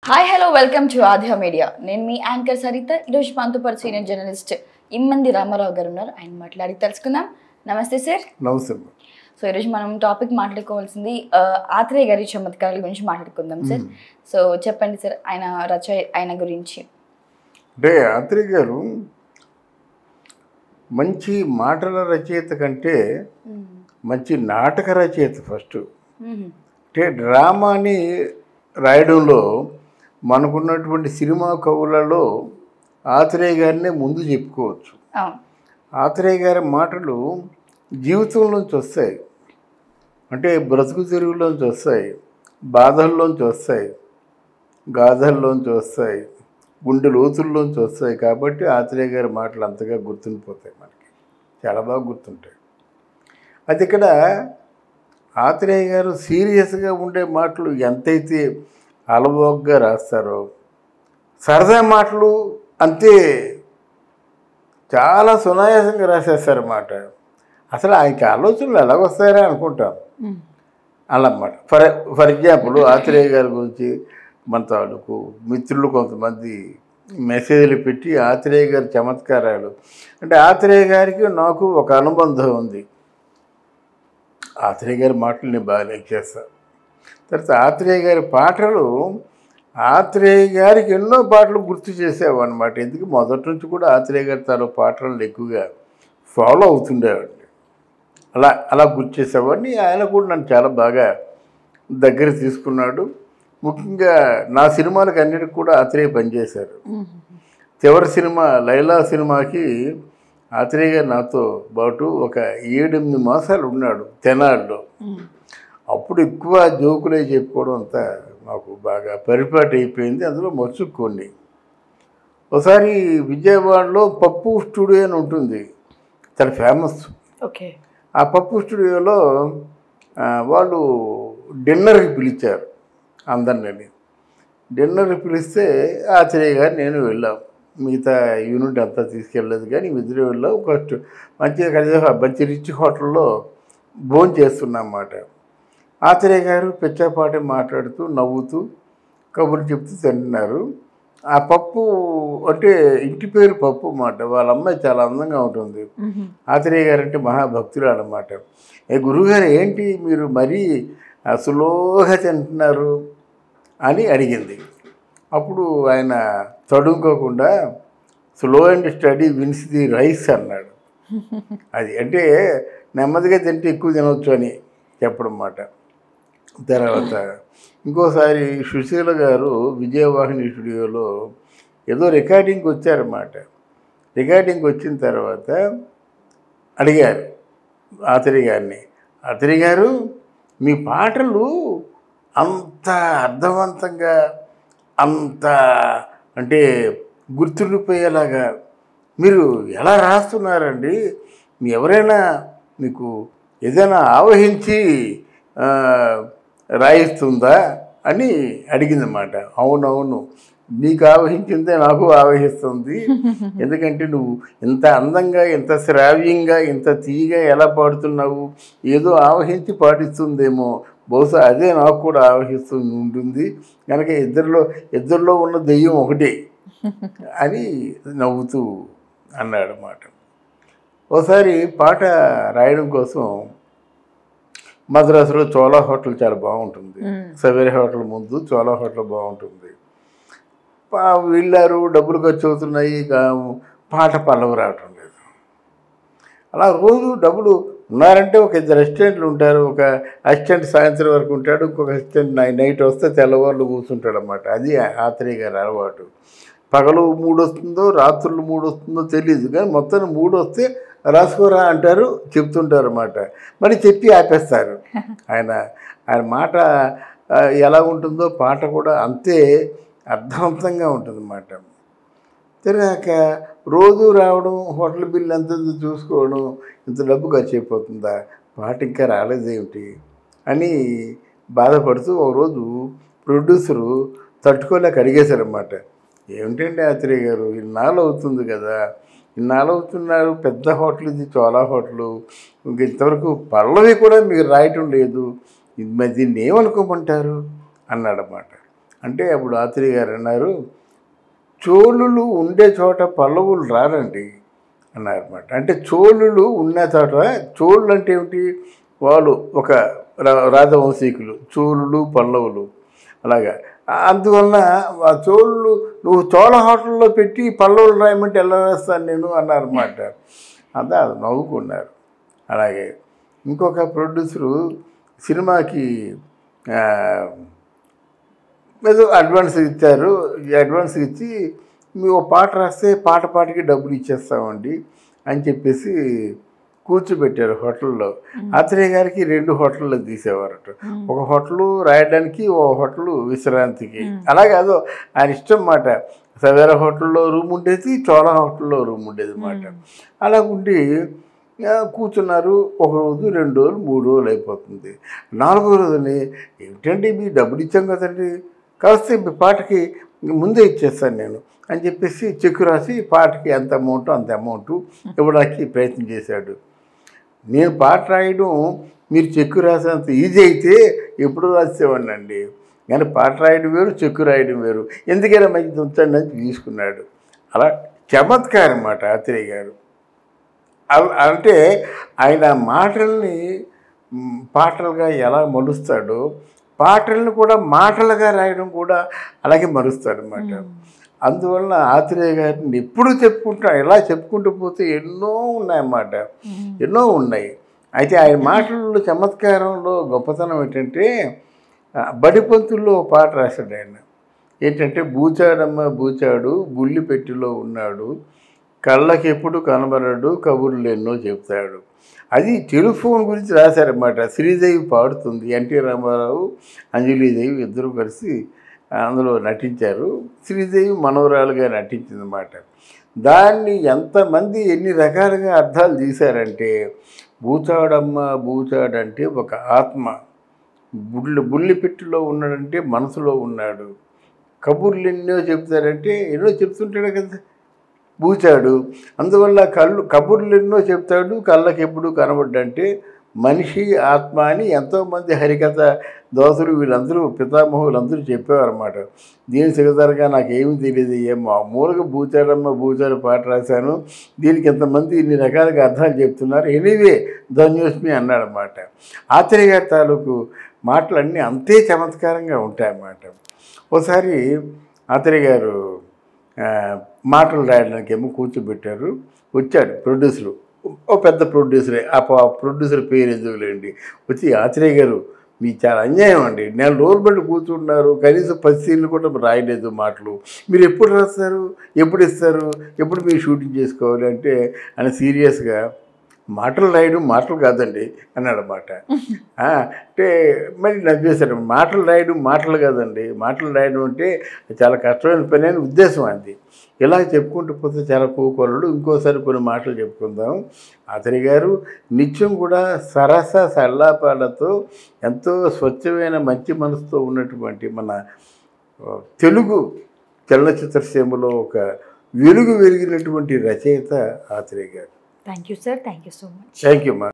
Hi hello welcome to ఆధ్య media. నేను మీ anchor Saritha. ఈరోజు మనతో పాటు సీనియర్ జర్నలిస్ట్ ఇమ్మంది రామారావు గారు ఉన్నారు. ఆయన మాట్లాడి తెలుసుకుందాం. నమస్తే సార్. నమస్తే. సో ఈరోజు మనం టాపిక్ మాట్లాడుకోవాల్సింది ఆత్రేయ గారి చమత్కారాల గురించి మాట్లాడుకుందాం సార్. సో చెప్పండి సార్, ఆయన గురించి. అంటే ఆత్రేయ గారు మంచి మాటల రచయిత కంటే మంచి నాటక రచయిత ఫస్ట్. అంటే డ్రామాని రాయడంలో మనకున్నటువంటి సినిమా కవులలో ఆత్రేయ గారినే ముందు చెప్పుకోవచ్చు. ఆత్రేయ గారి మాటలు జీవితంలోంచి వస్తాయి, అంటే బ్రతుకు తెరుగులోంచి వస్తాయి, బాధల్లోంచి వస్తాయి, గాథల్లోంచి వస్తాయి, గుండె లోతుల్లోంచి వస్తాయి. కాబట్టి ఆత్రేయ గారి మాటలు అంతగా గుర్తుండిపోతాయి, మనకి చాలా బాగా గుర్తుంటాయి. అది ఇక్కడ ఆత్రేయ గారు సీరియస్గా ఉండే మాటలు ఎంతైతే అలవోగ్గా రాస్తారో, సరదా మాటలు అంతే చాలా సునాయాసంగా రాసేస్తారన్నమాట. అసలు ఆయనకి ఆలోచనలు ఎలాగొస్తాయని అనుకుంటాం అలా అన్నమాట. ఫర్ ఎగ్జాంపుల్ ఆత్రేయ గారి గురించి మన తాలూకు మిత్రులు కొంతమంది మెసేజ్లు పెట్టి ఆత్రేయ గారి చమత్కారాలు, అంటే ఆత్రేయ గారికి నాకు ఒక అనుబంధం ఉంది. ఆత్రేయ గారి మాటలు నేను బాగా లైక్ చేస్తాను. తర్వాత ఆత్రేయ గారి పాటలు, ఆత్రేయ గారికి ఎన్నో పాటలు గుర్తు చేసేవన్నమాట. ఎందుకు మొదటి నుంచి కూడా ఆత్రేయ గారి తన పాటలను ఎక్కువగా ఫాలో అవుతుండేవాడిని. అలా గుర్తు చేసేవాడిని. ఆయన కూడా నన్ను చాలా బాగా దగ్గర తీసుకున్నాడు. ముఖ్యంగా నా సినిమాలకు అన్నిటికి కూడా ఆత్రేయ పనిచేశారు. చివరి సినిమా లైలా సినిమాకి ఆత్రేయ గారు నాతో పాటు ఒక 7-8 మాసాలు ఉన్నాడు తెనాలిలో. అప్పుడు ఎక్కువ జోకులే చెప్పుకోవడం అంతా మాకు బాగా పరిపాటి అయిపోయింది. అందులో మర్చుకోండి. ఒకసారి విజయవాడలో పప్పు స్టూడియో అని ఉంటుంది, చాలా ఫేమస్. ఓకే. ఆ పప్పు స్టూడియోలో వాళ్ళు డిన్నర్కి పిలిచారు అందరినీ. డిన్నర్కి పిలిస్తే ఆత్రేయ గారు నేను వెళ్ళాం. మిగతా యూనిట్ అంతా తీసుకెళ్ళలేదు, కానీ ఇద్దరు వెళ్ళాం. ఫస్ట్ మంచిగా కలిసి మంచి రిచ్ హోటల్లో భోజనం చేస్తున్నమాట. ఆత్రేయ గారు పెచ్చాపాటి మాట్లాడుతూ నవ్వుతూ కబుర్లు చెప్తూ తింటున్నారు. ఆ పప్పు అంటే ఇంటి పేరు పప్పు అన్నమాట. వాళ్ళ అమ్మాయి చాలా అందంగా ఉంటుంది. ఆత్రేయ గారు అంటే మహాభక్తులు అన్నమాట. గురువుగారు ఏంటి మీరు మరీ స్లోగా తింటున్నారు అని అడిగింది. అప్పుడు ఆయన తడుముకోకుండా slow and steady wins the race అన్నాడు. అది అంటే నెమ్మదిగా తింటే ఎక్కువ తినవచ్చు అని చెప్పడం మాట. తర్వాత ఇంకోసారి సుశీల గారు విజయవాహిని స్టూడియోలో ఏదో రికార్డింగ్కి వచ్చారన్నమాట. రికార్డింగ్కి వచ్చిన తర్వాత అడిగారు ఆత్రేయ గారిని, ఆత్రేయ గారు మీ పాటలు అంత అర్థవంతంగా, అంత అంటే గుర్తుండిపోయేలాగా మీరు ఎలా రాస్తున్నారండి? ఎవరైనా మీకు ఏదైనా ఆవహించి రాయిస్తుందా అని అడిగిందన్నమాట. అవునవును, నీకు ఆవహించిందే నాకు ఆవహిస్తుంది. ఎందుకంటే నువ్వు ఇంత అందంగా, ఇంత శ్రావ్యంగా, ఇంత తీయగా ఎలా పాడుతున్నావు, ఏదో ఆవహించి పాటిస్తుందేమో, బహుశా అదే నాకు కూడా ఆవహిస్తూ ఉంటుంది. కనుక ఇద్దరిలో ఉన్న దెయ్యం ఒకటే అని నవ్వుతూ అన్నాడు అన్నమాట. ఒకసారి పాట రాయడం కోసం మద్రాసులో చోళా హోటల్ చాలా బాగుంటుంది. సవేరి హోటల్ ముందు చోళా హోటల్ బాగుంటుంది. వెళ్ళారు, డబ్బులు ఖర్చు అవుతున్నాయి, పాట పల్లవి రావటం లేదు. అలా రోజు డబ్బులు ఉన్నారంటే ఒక 2 అసిస్టెంట్లు ఉంటారు. ఒక అసిస్టెంట్ సాయంత్రం వరకు ఉంటాడు, ఇంకొక అసిస్టెంట్ నైట్ వస్తే తెల్లవారులు కూర్చుంటాడు అన్నమాట. అది ఆత్రేయ గారి అలవాటు. పగలు 3 వస్తుందో రాత్రులు 3 వస్తుందో తెలియదు, కానీ మొత్తం 3 వస్తే రాసుకోరా అంటారు, చెప్తుంటారు అన్నమాట. మరి చెప్పి ఆపేస్తారు. ఆయన మాట ఎలా ఉంటుందో పాట కూడా అంతే అర్థవంతంగా ఉంటుందన్నమాట. తిరిగాక రోజు రావడం, హోటల్ బిల్లు ఎంత చూసుకోవడం, ఇంత డబ్బు ఖర్చు అయిపోతుందా, పాట ఇంకా రాలేదేమిటి అని బాధపడుతూ ఒకరోజు ప్రొడ్యూసరు తట్టుకోలేక అడిగేశారన్నమాట. ఏమిటండి ఆత్రేయ గారు, ఇన్నాళ్ళు అవుతుంది కదా, ఇన్నాళ్ళు అవుతున్నారు, పెద్ద హోటల్ ఇది, చోళా హోటలు, ఇంక ఇంతవరకు పల్లవి కూడా మీకు రాయటం లేదు, మరి దీన్ని ఏమనుకోమంటారు అన్నాడన్నమాట. అంటే అప్పుడు ఆత్రేయ గారు అన్నారు, చోళులు ఉండే చోట పల్లవులు రారండి అన్నారన్నమాట. అంటే చోళులు ఉన్న చోట, చోళులు అంటే ఏమిటి, వాళ్ళు ఒక రాజవంశీకులు, చోళులు పల్లవులు అలాగా. అందువలన ఆ చోళులు నువ్వు చోళ హోటల్లో పెట్టి పల్లవులు రాయమంటే ఎలా రాస్తాను నేను అన్నారన్నమాట. అంతా నవ్వుకున్నారు. అలాగే ఇంకొక ప్రొడ్యూసరు సినిమాకి ఏదో అడ్వాన్స్ ఇచ్చారు. అడ్వాన్స్ ఇచ్చి మీ ఓ పాట రాస్తే పాటకి డబ్బులు ఇచ్చేస్తామండి అని చెప్పేసి కూర్చోబెట్టారు హోటల్లో. ఆత్రేయ గారికి 2 హోటల్లో తీసేవారట. ఒక హోటలు రాయడానికి, ఒక హోటలు విశ్రాంతికి. అలాగేదో ఆయన ఇష్టం మాట. సవేరా హోటల్లో రూమ్ ఉండేది, చోళ హోటల్లో రూమ్ ఉండేది అన్నమాట. అలా ఉండి కూర్చున్నారు. 1 రోజు, 2 రోజులు, 3 రోజులు అయిపోతుంది. 4వ రోజుని ఏమిటండి మీ డబ్బులు ఇచ్చాం కదండి, కాస్తే మీ పాటకి ముందే ఇచ్చేస్తాను నేను అని చెప్పేసి చెక్కు రాసి పాటకి ఎంత అమౌంట్ అంత అమౌంట్ ఇవ్వడానికి ప్రయత్నం చేశాడు. నేను పాట రాయడం మీరు చెక్కు రాసేంత ఈజీ అయితే ఎప్పుడు రాసేవాడిని అండి, కానీ పాట రాయడం వేరు, చెక్కు రాయడం వేరు, ఎందుకైనా మంచిది ఉంచండి అని తీసుకున్నాడు. అలా చమత్కారం అన్నమాట ఆత్రేయ గారు. అంటే ఆయన మాటల్ని పాటలుగా ఎలా మలుస్తాడో, పాటలను కూడా మాటలుగా రాయడం కూడా అలాగే మరుస్తాడు అన్నమాట. అందువలన ఆత్రేయ గారిని ఎప్పుడు ఎలా చెప్పుకుంటూ పోతే ఎన్నో ఉన్నాయన్నమాట, ఎన్నో ఉన్నాయి. అయితే ఆయన మాటల్లో చమత్కారంలో గొప్పతనం ఏంటంటే, బడిపంతుల్లో పాట రాశాడు ఆయన. ఏంటంటే, బూచాడమ్మ బూచాడు బుల్లి పెట్టిలో ఉన్నాడు, కళ్ళకెప్పుడు కనబడడు కబుర్లు ఎన్నో చెప్తాడు. అది టెలిఫోన్ గురించి రాశారన్నమాట. శ్రీదేవి పాడుతుంది, ఎన్టీ రామారావు, అంజలీదేవి ఇద్దరు కలిసి అందులో నటించారు. శ్రీదేవి మనవరాలుగా నటించిందన్నమాట. దాన్ని ఎంతమంది ఎన్ని రకాలుగా అర్థాలు తీశారంటే, బూచాడమ్మ బూచాడంటే ఒక ఆత్మ, బుల్లి పెట్టిలో ఉన్నాడంటే మనసులో ఉన్నాడు, కబుర్లు ఎన్నో చెప్తారంటే ఎన్నో చెప్తుంటాడు కదా బూచాడు. అందువల్ల కబుర్లు ఎన్నో చెప్తాడు, కళ్ళకి ఎప్పుడు కనబడ్డంటే మనిషి ఆత్మ అని ఎంతోమంది హరికథ దోసులు వీళ్ళందరూ పితామహులందరూ చెప్పేవారన్నమాట. దీని సిగదరగా నాకేమీ తెలియదు, మామూలుగా బూచాడమ్మ బూచాడు పాట రాశాను, దీనికి ఎంతమంది ఇన్ని రకాలుగా అర్థాలు చెప్తున్నారు, ఎనీవే ధన్యోస్మి అన్నాడన్నమాట. ఆత్రేయ గారి తాలూకు మాటలన్నీ అంతే చమత్కారంగా ఉంటాయన్నమాట. ఒకసారి ఆత్రేయ గారు మాటలు రాయడానికి ఏమో కూర్చోబెట్టారు. వచ్చాడు ప్రొడ్యూసరు, ఓ పెద్ద ప్రొడ్యూసరే, ఆ ప్రొడ్యూసర్ పేరు ఎందుకులేండి. వచ్చి ఆత్రేయ గారు మీ చాలా అన్యాయం అండి, 4 రోజులు బట్టి కూర్చుంటున్నారు, కనీసం 10 సీన్లు కూడా రాయలేదు మాటలు, మీరు ఎప్పుడు రాస్తారు, ఎప్పుడు ఇస్తారు, ఎప్పుడు మీరు షూటింగ్ చేసుకోవాలి అంటే ఆయన సీరియస్గా మాటలు రాయడం మాటలు కాదండి అన్నాడన్నమాట. అంటే మరి నవ్వేశాడు. మాటలు రాయడం మాటలు కాదండి, మాటలు రాయడం అంటే చాలా కష్టమైన పని అని ఉద్దేశం అది. ఇలా చెప్పుకుంటూ పోతే చాలా కోకొరలు. ఇంకోసారి కొన్ని మాటలు చెప్పుకుందాం. ఆత్రేయ గారు నిత్యం కూడా సరస సల్లాపాలతో ఎంతో స్వచ్ఛమైన మంచి మనసుతో ఉన్నటువంటి మన తెలుగు చలనచిత్ర సీమలో ఒక వెలిగినటువంటి రచయిత ఆత్రేయ గారు. Thank you sir, thank you so much. Thank you మా.